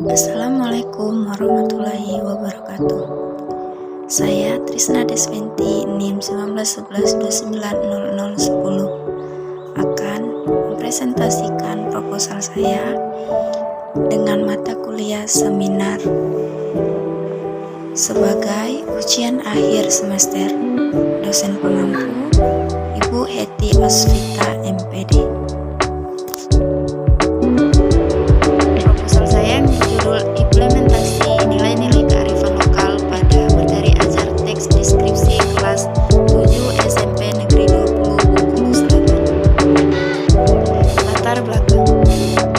Assalamualaikum warahmatullahi wabarakatuh. Saya Trisna Desventi, NIM 1911290010 akan mempresentasikan proposal saya dengan mata kuliah seminar sebagai ujian akhir semester. Dosen pengampu Ibu Hetty Osvita, MPD. Implementasi nilai-nilai kearifan lokal pada materi ajar teks deskripsi kelas 7 SMP Negeri 20 Bengkulu Selatan. Latar belakang: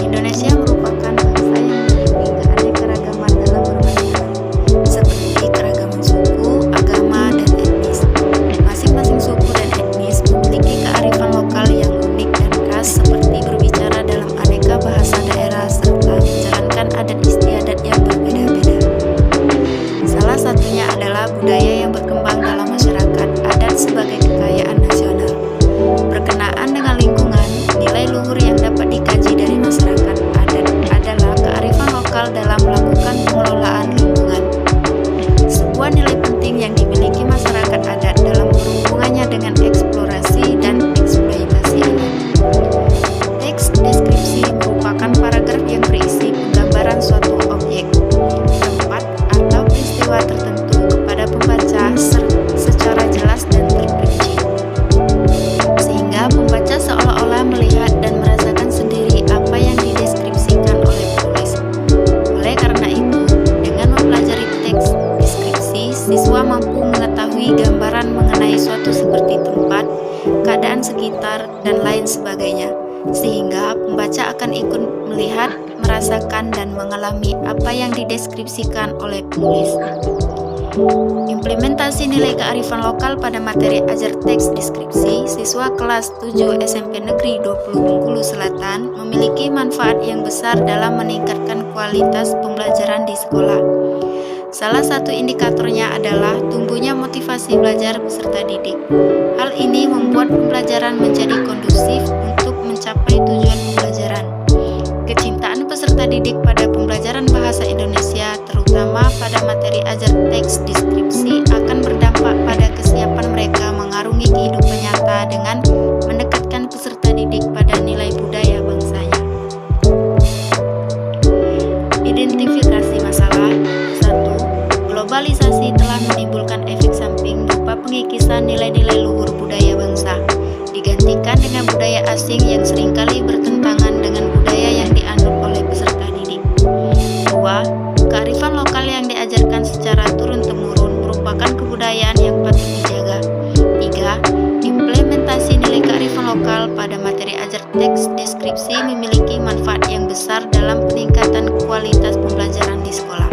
Indonesia merupakan bangsa yang memiliki keanekaragaman dalam berbagai hal, seperti keragaman suku, agama, dan etnis. Masing-masing suku dan etnis memiliki kearifan lokal yang unik dan khas, seperti berbicara dalam aneka bahasa daerah serta menjalankan adat istiadat yang berbeda-beda. Salah satunya adalah budaya yang berkembang dalam masyarakat adat sebagai kekayaan nasional. Berkenaan dengan lingkungan, nilai luhur yang dapat dikaji dari masyarakat adat adalah kearifan lokal dalam melakukan pengelolaan lingkungan. Sebuah nilai penting yang dimiliki masyarakat adat dalam berhubungannya dengan eksplorasi dan eksploitasi alam. Teks deskripsi merupakan paragraf yang berisi penggambaran suatu objek, tempat, atau peristiwa tertentu kepada pembaca secara jelas dan terperinci, sehingga pembaca seolah-olah melihat dan merasakan sendiri apa yang dideskripsikan oleh penulis. Oleh karena itu, dengan mempelajari teks deskripsi, siswa mampu mengetahui gambaran mengenai suatu seperti tempat, keadaan sekitar, dan lain sebagainya, sehingga pembaca akan ikut melihat, merasakan, dan mengalami apa yang dideskripsikan oleh penulis. Implementasi nilai kearifan lokal pada materi ajar teks deskripsi siswa kelas 7 SMP Negeri 20 Bengkulu Selatan memiliki manfaat yang besar dalam meningkatkan kualitas pembelajaran di sekolah. Salah satu indikatornya adalah tumbuhnya motivasi belajar peserta didik. Hal ini membuat pembelajaran menjadi kondusif untuk mencapai tujuan pembelajaran. Kecintaan peserta didik pada pembelajaran bahasa Indonesia, terutama pada materi ajar teks deskripsi, akan berdampak pada kesiapan mereka mengarungi kehidupan nyata dengan mendekatkan peserta didik pada nilai budaya bangsanya. Identifikasi masalah. 1. Globalisasi telah menimbulkan efek samping berupa pengikisan nilai-nilai luhur budaya bangsa, digantikan dengan budaya asing yang seringkali bertentangan dengan budaya yang dianut oleh peserta didik. 2. Kearifan lokal yang diajarkan secara turun-temurun merupakan kebudayaan yang patut dijaga. 3. Implementasi nilai kearifan lokal pada materi ajar teks deskripsi memiliki manfaat yang besar dalam peningkatan kualitas pembelajaran di sekolah.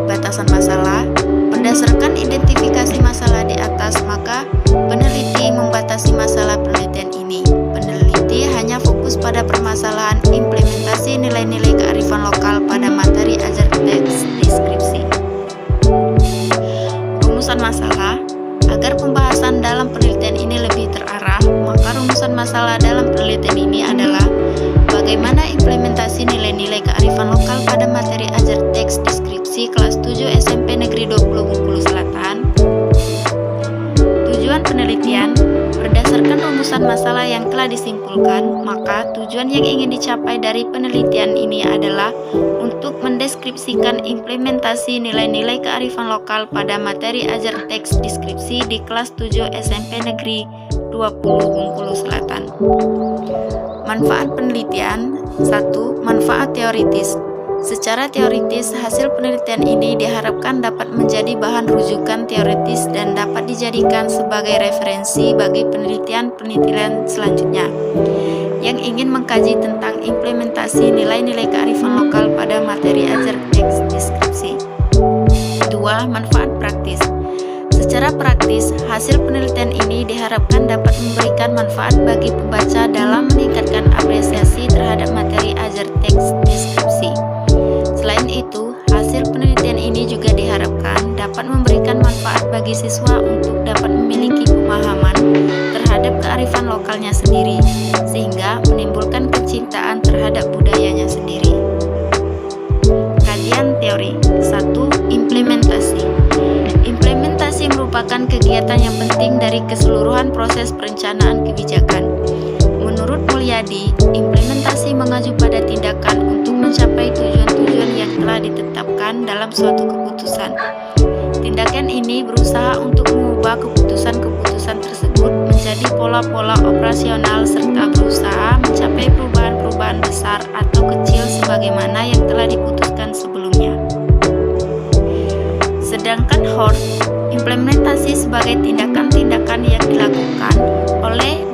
Batasan masalah. Berdasarkan identifikasi masalah di atas, maka peneliti membatasi masalah penelitian ini. Peneliti hanya fokus pada permasalahan implementasi nilai-nilai kearifan lokal pada materi ajar teks deskripsi. Rumusan masalah. Agar pembahasan dalam penelitian ini lebih terarah, maka rumusan masalah dalam penelitian ini adalah bagaimana implementasi nilai-nilai kearifan lokal pada materi ajar teks deskripsi kelas 7 SMP Negeri 20 Bengkulu Selatan. Tujuan penelitian. Berdasarkan rumusan masalah yang telah disimpulkan, maka tujuan yang ingin dicapai dari penelitian ini adalah untuk mendeskripsikan implementasi nilai-nilai kearifan lokal pada materi ajar teks deskripsi di kelas 7 SMP Negeri 20 Bengkulu Selatan. Manfaat penelitian. 1. Manfaat teoritis. Secara teoritis, hasil penelitian ini diharapkan dapat menjadi bahan rujukan teoritis dan dapat dijadikan sebagai referensi bagi penelitian-penelitian selanjutnya yang ingin mengkaji tentang implementasi nilai-nilai kearifan lokal pada materi ajar teks deskripsi. 2. Manfaat praktis. Secara praktis, hasil penelitian ini diharapkan dapat memberikan manfaat bagi pembaca dalam meningkatkan apresiasi terhadap materi ajar teks deskripsi. Selain itu, hasil penelitian ini juga diharapkan dapat memberikan manfaat bagi siswa untuk dapat memiliki pemahaman terhadap kearifan lokalnya sendiri, sehingga menimbulkan kecintaan terhadap budayanya sendiri. merupakan kegiatan yang penting dari keseluruhan proses perencanaan kebijakan. Menurut Mulyadi, implementasi mengacu pada tindakan untuk mencapai tujuan-tujuan yang telah ditetapkan dalam suatu keputusan. Tindakan ini berusaha untuk mengubah keputusan-keputusan tersebut menjadi pola-pola operasional serta berusaha mencapai perubahan-perubahan besar atau kecil sebagaimana yang telah diputuskan sebelumnya. Sedangkan HORT, implementasi sebagai tindakan-tindakan yang dilakukan oleh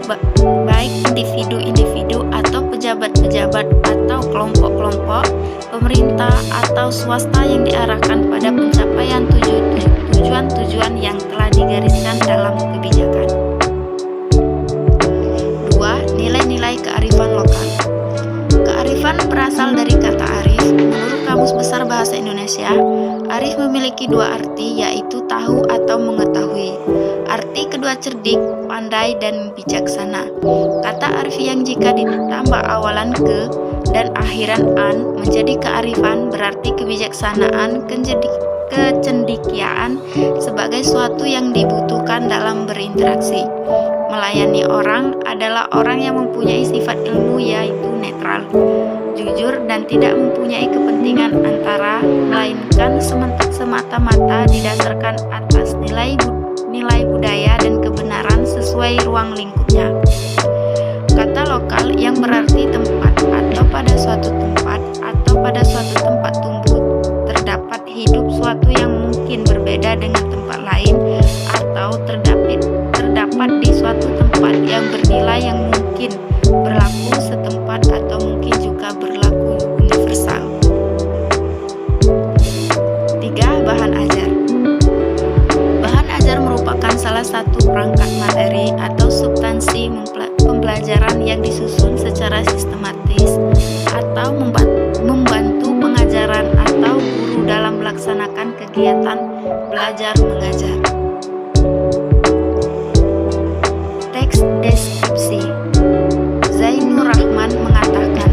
baik individu-individu atau pejabat-pejabat atau kelompok-kelompok, pemerintah atau swasta yang diarahkan pada pencapaian tujuan-tujuan yang telah digariskan dalam kebijakan. 2. Nilai-nilai kearifan lokal. Kearifan berasal dari kata arif. Menurut Kamus Besar Bahasa Indonesia, arif memiliki dua arti, yaitu tahu atau mengetahui. Arti kedua cerdik, pandai, dan bijaksana. Kata arif yang jika ditambah awalan ke dan akhiran an menjadi kearifan, berarti kebijaksanaan, kecendikiaan sebagai suatu yang dibutuhkan dalam berinteraksi. Melayani orang adalah orang yang mempunyai sifat ilmu, yaitu netral, jujur, dan tidak mempunyai kepentingan antara, melainkan semata-mata didasarkan atas nilai budaya dan kebenaran sesuai ruang lingkupnya. Kata lokal yang berarti tempat atau pada suatu tempat atau pada suatu tempat tumbuh terdapat hidup suatu yang mungkin berbeda dengan tempat lain atau terdapat di suatu tempat yang bernilai yang mungkin berlaku setempat atau mungkin juga berlaku universal. 3. Bahan ajar. Bahan ajar merupakan salah satu perangkat materi atau substansi pembelajaran yang disusun secara sistematis atau membantu pengajaran atau guru dalam melaksanakan kegiatan belajar mengajar. Teks deskripsi. Zainur Rahman mengatakan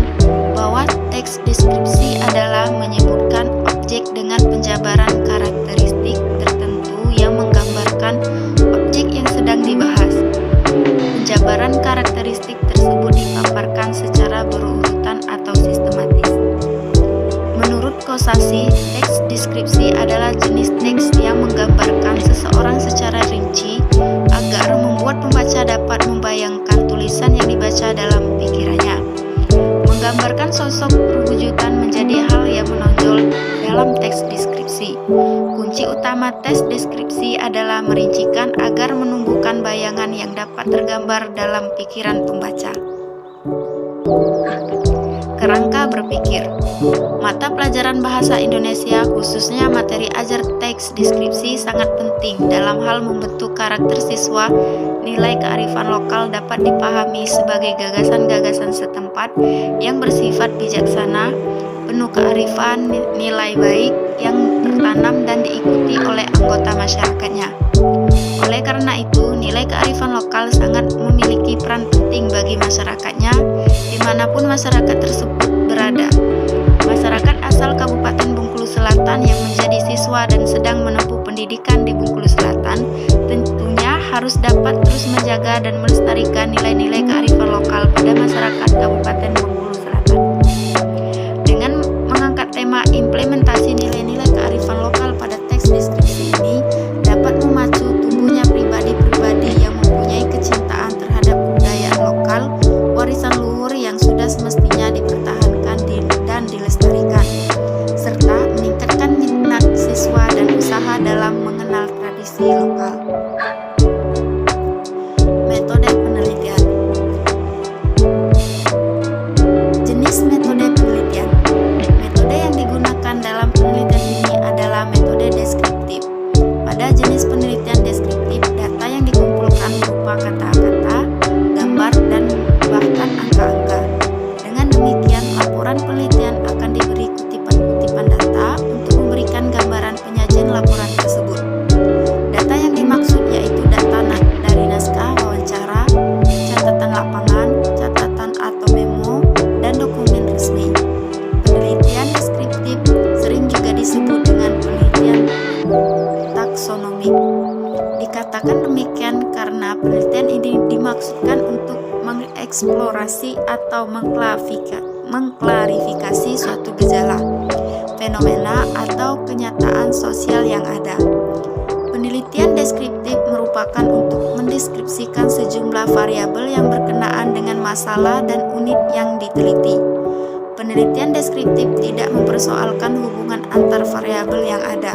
bahwa teks deskripsi adalah menyebutkan objek dengan penjabaran karakteristik tertentu yang menggambarkan objek yang sedang dibahas. Penjabaran karakteristik tersebut dipaparkan secara berurutan atau sistematis. Menurut Kosasih, teks deskripsi adalah jenis teks yang menggambarkan seseorang secara rinci agar membuat pembaca dapat membayangkan tulisan yang dibaca dalam pikirannya. Menggambarkan sosok perwujudan menjadi hal yang menonjol dalam teks deskripsi. Kunci utama teks deskripsi adalah merincikan agar menumbuhkan bayangan yang dapat tergambar dalam pikiran pembaca. Kerangka berpikir. Mata pelajaran bahasa Indonesia, khususnya materi ajar teks deskripsi, sangat penting dalam hal membentuk karakter siswa. Nilai kearifan lokal dapat dipahami sebagai gagasan-gagasan setempat yang bersifat bijaksana, penuh kearifan, nilai baik yang tertanam dan diikuti oleh anggota masyarakatnya. Oleh karena itu, nilai kearifan lokal sangat memiliki peran penting bagi masyarakatnya, dimanapun masyarakat tersebut berada. Masyarakat asal Kabupaten Bengkulu Selatan yang menjadi siswa dan sedang menempuh pendidikan di Bengkulu Selatan tentunya harus dapat terus menjaga dan melestarikan nilai-nilai kearifan lokal pada masyarakat Kabupaten Bengkulu Selatan. Dengan mengangkat tema implementasi nilai-nilai kearifan lokal pada teks deskripsi ini dapat memacu tumbuhnya pribadi-pribadi yang mempunyai kecintaan terhadap kebudayaan lokal, warisan luhur yang sudah semestinya dipertahankan dan dilestarikan, serta meningkatkan minat siswa dan usaha dalam mengenal tradisi lokal. Metode penelitian. Jenis metode penelitian. Metode yang digunakan dalam penelitian ini adalah metode deskriptif. Pada jenis penelitian deskriptif, data yang dikumpulkan berupa kata-kata, gambar, dan bahkan angka-angka. Dengan demikian, laporan penelitian akan diberi kutipan-kutipan data untuk memberikan gambaran penyajian laporan tersebut. Data yang dimaksud yaitu data dari naskah wawancara, catatan lapangan, catatan atau memo, dan dokumen resmi. Penelitian deskriptif sering juga disebut dengan penelitian taksonomik. Di dimaksudkan untuk mengeksplorasi atau mengklarifikasi suatu gejala, fenomena, atau kenyataan sosial yang ada. Penelitian deskriptif merupakan untuk mendeskripsikan sejumlah variabel yang berkenaan dengan masalah dan unit yang diteliti. Penelitian deskriptif tidak mempersoalkan hubungan antar variabel yang ada,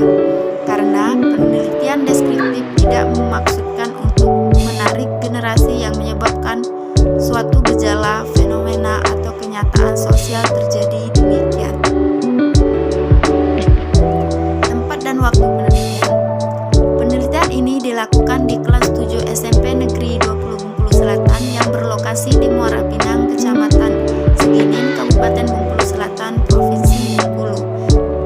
karena penelitian deskriptif tidak memaksudkan untuk menarik generasi yang menyebabkan suatu gejala, fenomena, atau kenyataan sosial terjadi demikian. Tempat dan waktu penelitian. Penelitian ini dilakukan di kelas 7 SMP Negeri 20 Bengkulu Selatan yang berlokasi di Muara Pinang, Kecamatan Seginin, Kabupaten Bengkulu Selatan, Provinsi Bengkulu.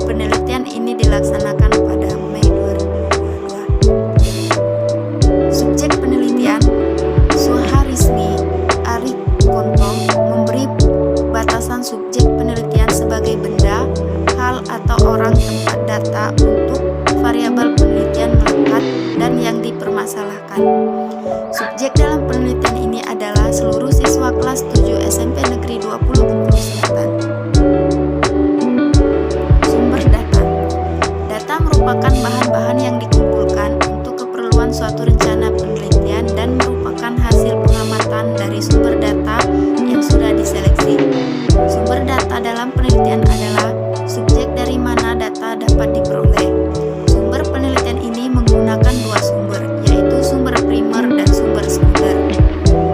Penelitian ini dilaksanakan pada Mei 2022. Subjek penelitian Suharisni Arikonto memberi batasan subjek penelitian sebagai benda, hal, atau orang, tempat, data untuk variabel penelitian melekat dan yang dipermasalahkan. Subjek dalam penelitian ini adalah seluruh siswa kelas 7 SMP Negeri 20 Bengkulu Selatan. Sumber data. Data merupakan bahan-bahan yang dikumpulkan untuk keperluan suatu rencana penelitian dan merupakan hasil pengamatan dari sumber data yang sudah diseleksi. Sumber data dalam penelitian adalah subjek dari mana data dapat diperoleh. Sumber penelitian ini menggunakan dua sumber, yaitu sumber primer dan sumber sekunder.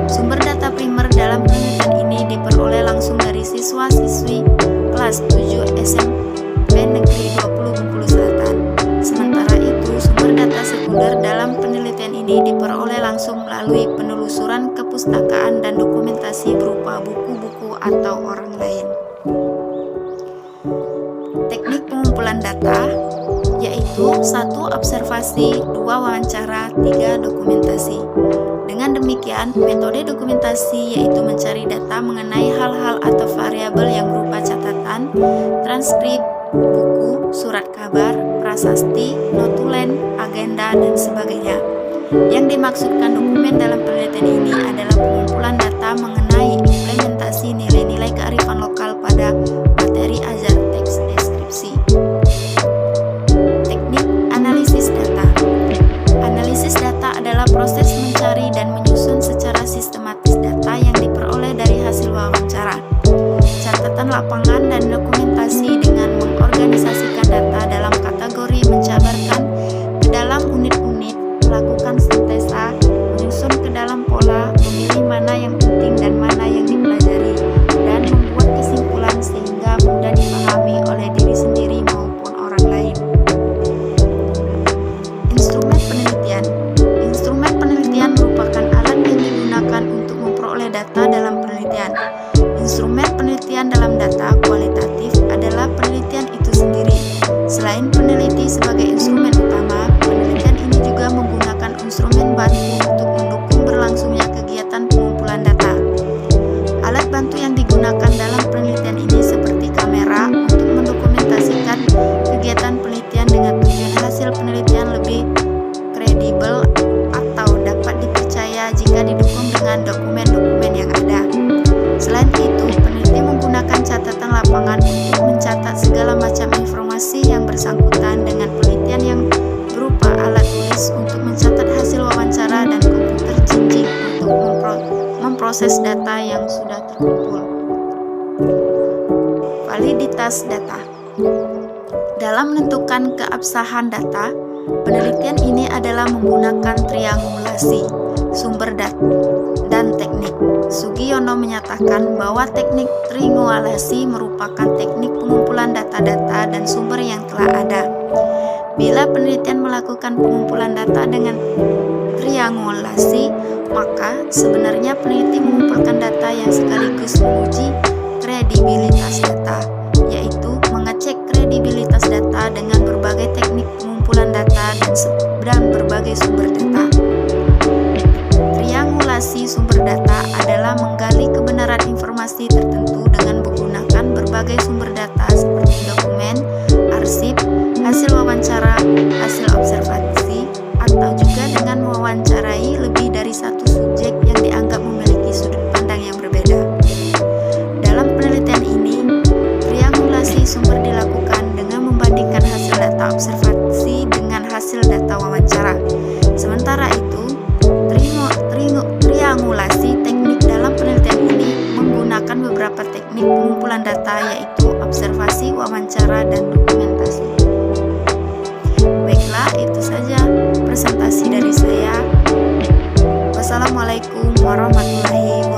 Sumber data primer dalam penelitian ini diperoleh langsung dari siswa-siswi kelas 7 SMP Negeri 20 Bengkulu Selatan. Sementara itu, sumber data sekunder dalam penelitian ini diperoleh langsung melalui penelusuran kepustakaan dan dokumentasi berupa buku-buku atau orang lain. Teknik pengumpulan data yaitu 1. Observasi, 2. Wawancara, 3. Dokumentasi. Dengan demikian, metode dokumentasi yaitu mencari data mengenai hal-hal atau variabel yang berupa catatan, transkrip, buku, surat kabar, prasasti, notulen, agenda, dan sebagainya. Yang dimaksudkan dokumen dalam penelitian ini adalah pengumpulan data mengenai implementasi nilai-nilai kearifan lokal pada materi ajar teks deskripsi. Teknik analisis data. Analisis data adalah proses mencari dan menyusun secara sistematis data yang diperoleh dari hasil wawancara, catatan lapangan, dan dokumentasi dengan mengorganisasikan data dalam kategori, menjabarkan ke dalam unit-unit, melakukan sintesa, menyusun ke dalam pola, memilih mana yang penting dan mana yang dipelajari, dan membuat kesimpulan sehingga mudah dipahami oleh diri sendiri maupun orang lain. Instrumen penelitian. Instrumen penelitian merupakan alat yang digunakan untuk memperoleh data dalam penelitian. Instrumen penelitian dalam data kualitatif adalah penelitian itu sendiri. Selain peneliti sebagai instrumen utama, penelitian ini juga menggunakan instrumen bantu untuk mendukung berlangsungnya kegiatan pengumpulan data. Alat bantu yang digunakan dalam penelitian ini seperti kamera untuk mendokumentasikan kegiatan penelitian dengan tujuan hasil penelitian lebih kredibel atau dapat dipercaya jika didukung dengan dokumen-dokumen yang ada. Selain itu, peneliti menggunakan catatan lapangan untuk mencatat segala macam informasi yang bersangkutan dengan penelitian yang berupa alat tulis untuk mencatat hasil wawancara dan komputer jinjing untuk memproses data yang sudah terkumpul. Validitas data. Dalam menentukan keabsahan data, penelitian ini adalah menggunakan triangulasi, sumber data, dan teknik. Sugiono menyatakan bahwa teknik triangulasi merupakan teknik pengumpulan data-data dan sumber yang telah ada. Bila penelitian melakukan pengumpulan data dengan triangulasi, maka sebenarnya peneliti mengumpulkan data yang sekaligus menguji kredibilitas data, yaitu mengecek kredibilitas data dengan berbagai teknik pengumpulan data dan berbagai sumber data. Triangulasi sumber data adalah menggali kebenaran informasi tertentu dengan menggunakan berbagai sumber data seperti dokumen, arsip, hasil wawancara, hasil observasi, atau juga dengan mewawancarai lebih dari satu subjek yang dianggap observasi dengan hasil data wawancara. Sementara itu, triangulasi teknik dalam penelitian ini menggunakan beberapa teknik pengumpulan data, yaitu observasi, wawancara, dan dokumentasi. Baiklah, itu saja presentasi dari saya. Wassalamualaikum warahmatullahi wabarakatuh.